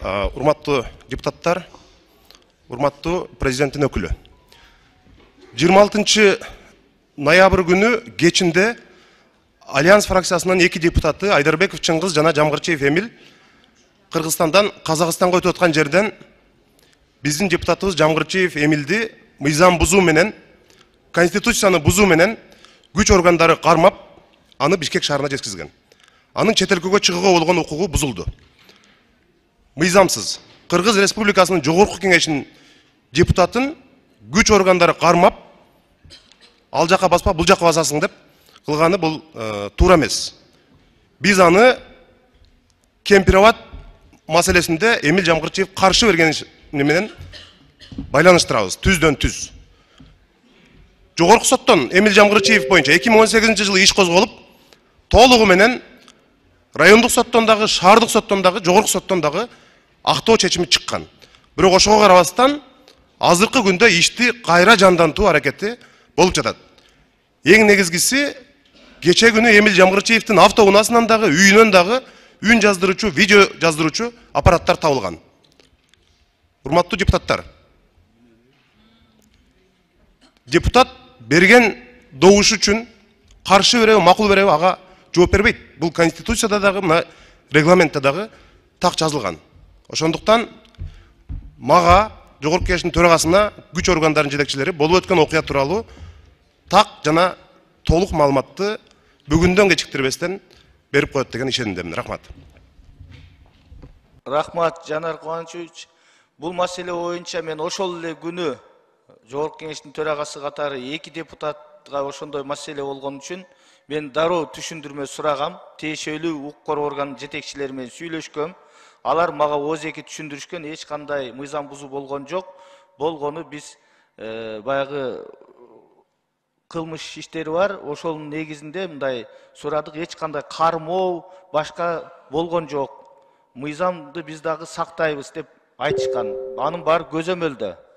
Урматтуу депутаттар, урматтуу президенттин өкүлү. 26 ноябрь күнү кечинде Альянс фракциясынын 2 депутаты Айдарбеков Чыңгыз жана Жамгырчиев Эмил Кыргызстандан Казакстанга өтүп аткан жерден биздин депутатыбыз Жамгырчиев Эмилди мыйзам бузуу менен, конституцияны бузуу менен күч органдары кармап, аны Бишкек шаарына жеткизген. Анын чет өлкөгө чыгууга болгон укугу бузулду. Мыйзамсыз Кыргыз Республикасынын Жогорку Кеңешинин депутатын күч органдары кармап, ал жака баспа, бул жака басасың деп кылганы бул туура эмес. Биз аны Кемпироват маселесинде Эмил Жамгырчиев каршы бергени менен байланыштырабыз, түздөн түз. Жогорку соттон Эмил Жамгырчиев боюнча 2018 жылы иш козголуп, толугу менен райондук соттон дагы, шаардык соттон дагы, жогорку соттон дагы актоо чечими чыккан. Бирок ошого карабастан азыркы күндө ишти кайра жандантуу аракети болуп жатат. Эң негизгиси, кече күнү Эмил Жамгырчиевдин автоунаасынан дагы, үйүнөн дагы үн жаздыруучу, видео жаздыруучу аппараттар табылган. Урматтуу депутаттар, депутат берген добуш үчүн каршы береби, макул береби, ага жооп бербейт. Бул конституцияда дагы, мына регламентте дагы так жазылган. Ошондуктан мага, Жогорку Кеңештин төрагасына, күч органдарынын жетекчилери болуп өткөн окуя тууралуу так жана толук маалыматты бүгүндөн кечиктирбестен берип коет деген ишенимдемин. Рахмат. Рахмат, Жанар Кубанычевич. Бул маселе боюнча мен ошол эле күнү Жогорку Кеңештин төрагасы катары 2 депутатка ошондой маселе болгон үчүн мен дароо түшүндүрмө сурагам. Тиешелүү укук орган жетекчилери менен сүйлөшкөм. Алар мага ооз-эки түшүндүрүшкөн, эч кандай мыйзам бузуу болгон жок. Болгону биз баягы кылмыш иштери бар. Ошонун негизинде мындай сурадык, эч кандай кармоо башка болгон жок. Мыйзамды биз дагы сактайбыз деп айтышкан. Анын баары көзөмөлдө.